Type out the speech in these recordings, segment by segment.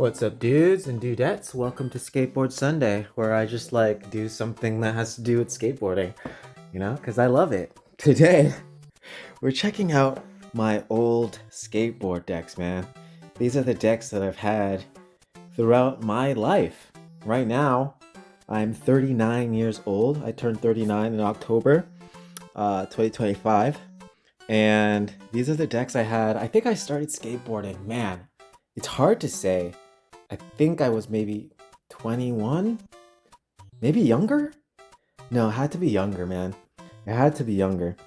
What's up, dudes and dudettes? Welcome to Skateboard Sunday, where I just do something that has to do with skateboarding, because I love it. Today, we're checking out my old skateboard decks, man. These are the decks that I've had throughout my life. Right now, I'm 39 years old. I turned 39 in October 2025. And these are the decks I had. I think I started skateboarding. Man, it's hard to say. I think I was maybe 21, maybe younger. No, it had to be younger, man. It had to be younger,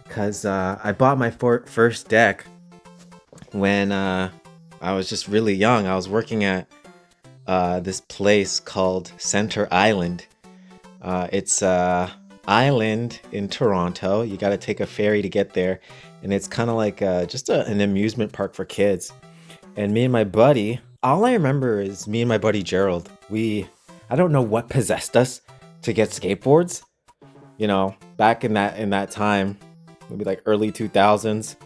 cause I bought my first deck when I was just really young. I was working at this place called Center Island. It's island in Toronto. You got to take a ferry to get there, and it's kind of like just an amusement park for kids. And me and my buddy, all I remember is me and my buddy Gerald. I don't know what possessed us to get skateboards. Back in that time, maybe like early 2000s,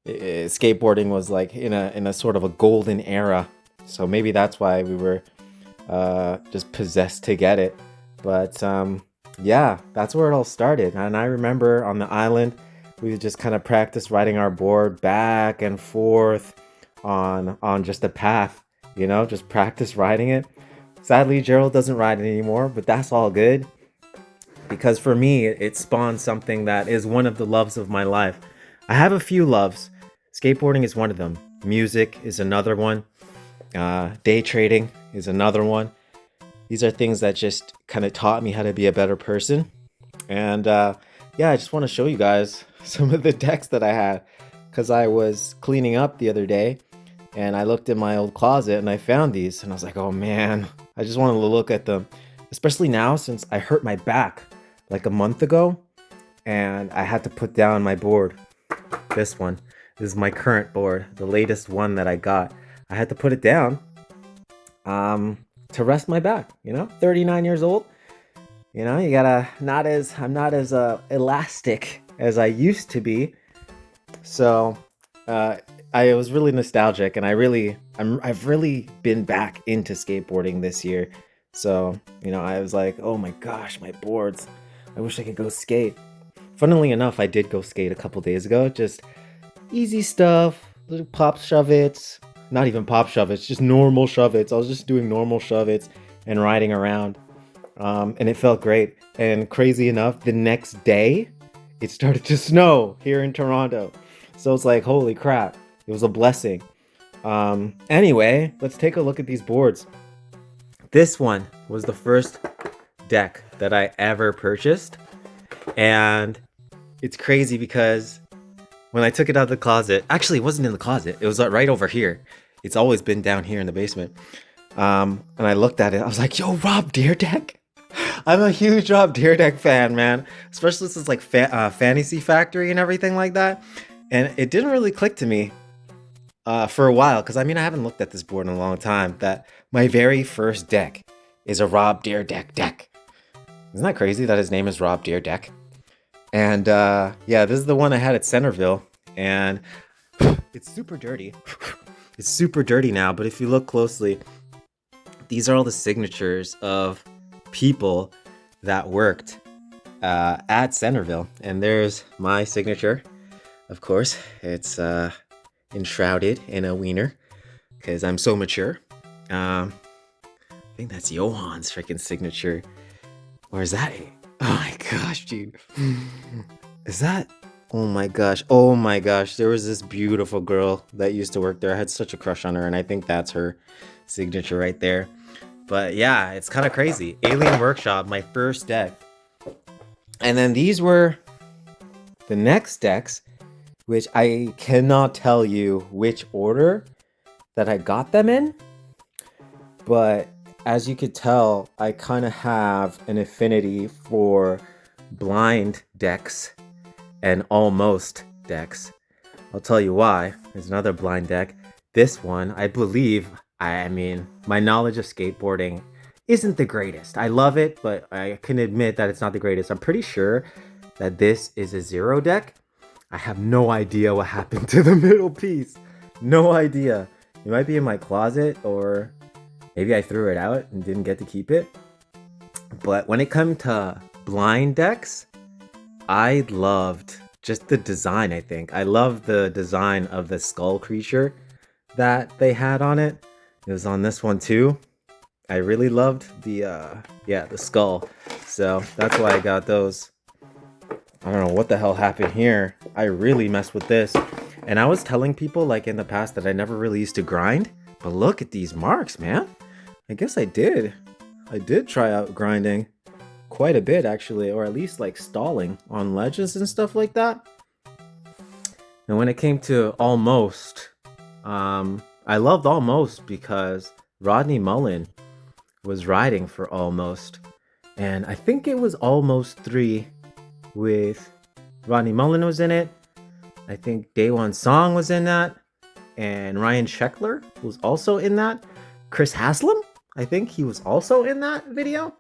skateboarding was like in a sort of a golden era. So maybe that's why we were just possessed to get it. But yeah, that's where it all started. And I remember on the island, we would just kind of practice riding our board back and forth on just a path, just practice riding it. Sadly, Gerald doesn't ride it anymore, but that's all good, because for me, it spawned something that is one of the loves of my life. I have a few loves. Skateboarding is one of them. Music is another one. Day trading is another one. These are things that just kind of taught me how to be a better person. And yeah, I just want to show you guys some of the decks that I had, because I was cleaning up the other day and I looked in my old closet and I found these, and I was like, oh man, I just wanted to look at them, especially now since I hurt my back like a month ago and I had to put down my board. This is my current board, the latest one that I got. I had to put it down to rest my back. 39 years old. You gotta I'm not as elastic as I used to be. So I was really nostalgic, and I've really been back into skateboarding this year. So I was like, oh my gosh, my boards! I wish I could go skate. Funnily enough, I did go skate a couple days ago. Just easy stuff, little pop shove-its. Not even pop shove-its, just normal shove-its. I was just doing normal shove-its and riding around, and it felt great. And crazy enough, the next day, it started to snow here in Toronto. So it's like, holy crap, it was a blessing. Anyway, let's take a look at these boards. This one was the first deck that I ever purchased. And it's crazy because when I took it out of the closet, actually it wasn't in the closet, it was right over here. It's always been down here in the basement. And I looked at it, I was like, yo, Rob Dyrdek? I'm a huge Rob Dyrdek fan, man. Especially since like Fantasy Factory and everything like that. And it didn't really click to me for a while, because I haven't looked at this board in a long time, that my very first deck is a Rob Dyrdek deck. Isn't that crazy that his name is Rob Dyrdek? And yeah, this is the one I had at Centerville, and it's super dirty. It's super dirty now, but if you look closely, these are all the signatures of people that worked at Centerville. And there's my signature. Of course, it's enshrouded in a wiener, because I'm so mature. I think that's Johan's freaking signature. Or is that it? Oh my gosh, dude. Is that? Oh my gosh. Oh my gosh. There was this beautiful girl that used to work there. I had such a crush on her, and I think that's her signature right there. But yeah, it's kind of crazy. Alien Workshop, my first deck. And then these were the next decks, which I cannot tell you which order that I got them in. But as you could tell, I kind of have an affinity for blind decks and almost decks. I'll tell you why. There's another blind deck. This one, I believe, my knowledge of skateboarding isn't the greatest. I love it, but I can admit that it's not the greatest. I'm pretty sure that this is a zero deck. I have no idea what happened to the middle piece. No idea. It might be in my closet, or maybe I threw it out and didn't get to keep it. But when it came to blind decks, I loved just the design, I think. I loved the design of the skull creature that they had on it. It was on this one too. I really loved the skull. So that's why I got those. I don't know what the hell happened here. I really messed with this. And I was telling people like in the past that I never really used to grind. But look at these marks, man. I guess I did. I did try out grinding quite a bit actually, or at least like stalling on ledges and stuff like that. And when it came to Almost, I loved Almost because Rodney Mullen was riding for Almost. And I think it was Almost 3 with Rodney Mullen was in it. I think Daewon Song was in that. And Ryan Sheckler was also in that. Chris Haslam, I think he was also in that video.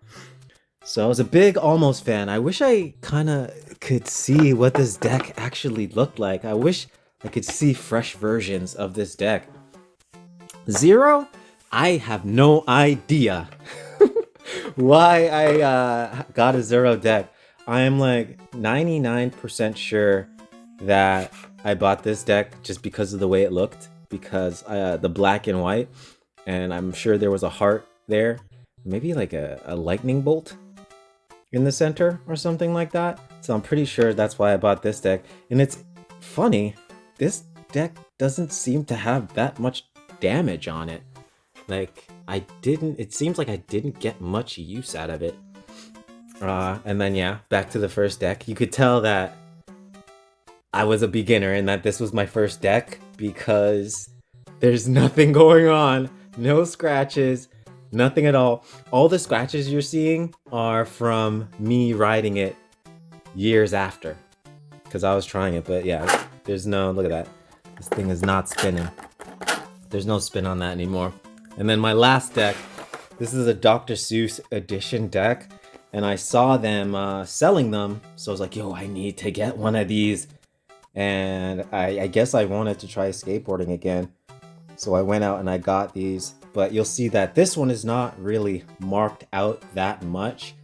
So I was a big Almost fan. I wish I kind of could see what this deck actually looked like. I wish I could see fresh versions of this deck. Zero, I have no idea why I got a Zero deck. I am like 99% sure that I bought this deck just because of the way it looked, because the black and white, and I'm sure there was a heart there, maybe like a lightning bolt in the center or something like that. So I'm pretty sure that's why I bought this deck. And it's funny, this deck doesn't seem to have that much damage on it. Like it seems like I didn't get much use out of it. And then yeah, back to the first deck. You could tell that I was a beginner and that this was my first deck because there's nothing going on. No scratches, nothing at all. All the scratches you're seeing are from me riding it years after, because I was trying it. But yeah, there's no, look at that. This thing is not spinning. There's no spin on that anymore. And then my last deck, this is a Dr. Seuss edition deck. And I saw them selling them. So I was like, yo, I need to get one of these. And I guess I wanted to try skateboarding again. So I went out and I got these. But you'll see that this one is not really marked out that much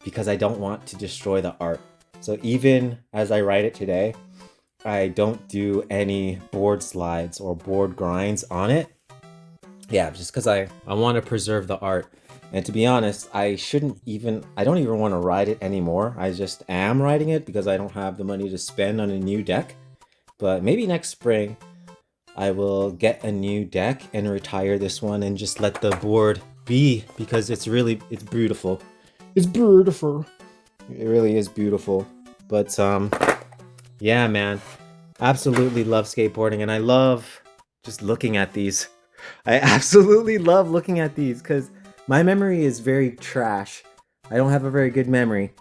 because I don't want to destroy the art. So even as I write it today, I don't do any board slides or board grinds on it. Yeah, just because I want to preserve the art. And to be honest, I don't even want to ride it anymore. I just am riding it because I don't have the money to spend on a new deck. But maybe next spring, I will get a new deck and retire this one and just let the board be, because it's beautiful. It's beautiful. It really is beautiful. But yeah, man, absolutely love skateboarding, and I love just looking at these. I absolutely love looking at these because my memory is very trash. I don't have a very good memory,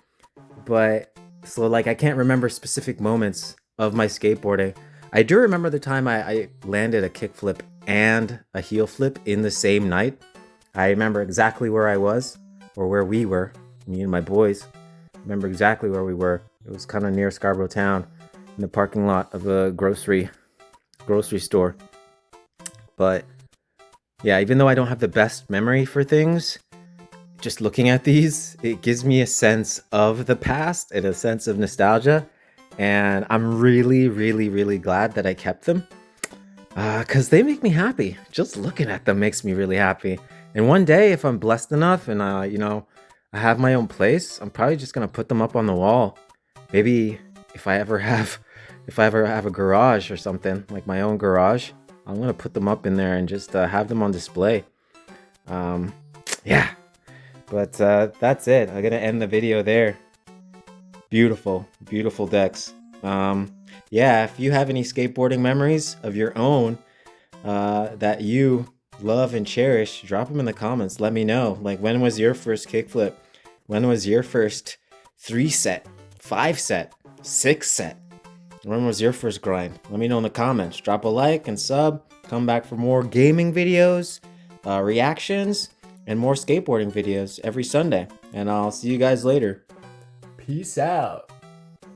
but so like I can't remember specific moments of my skateboarding. I do remember the time I landed a kickflip and a heel flip in the same night. I remember exactly where I was, or where we were, me and my boys. I remember exactly where we were. It was kind of near Scarborough Town, in the parking lot of a grocery store. But yeah, even though I don't have the best memory for things, just looking at these, it gives me a sense of the past and a sense of nostalgia. And I'm really, really, really glad that I kept them, because they make me happy. Just looking at them makes me really happy. And one day, if I'm blessed enough and I have my own place, I'm probably just gonna put them up on the wall. Maybe if I ever have a garage or something, like my own garage, I'm gonna put them up in there and just have them on display. Yeah, but that's it. I'm gonna end the video there. Beautiful, beautiful decks. Yeah, if you have any skateboarding memories of your own that you love and cherish, drop them in the comments. Let me know. Like, when was your first kickflip? When was your first 3-set, 5-set, 6-set? When was your first grind? Let me know in the comments. Drop a like and sub. Come back for more gaming videos, reactions, and more skateboarding videos every Sunday. And I'll see you guys later. Peace out.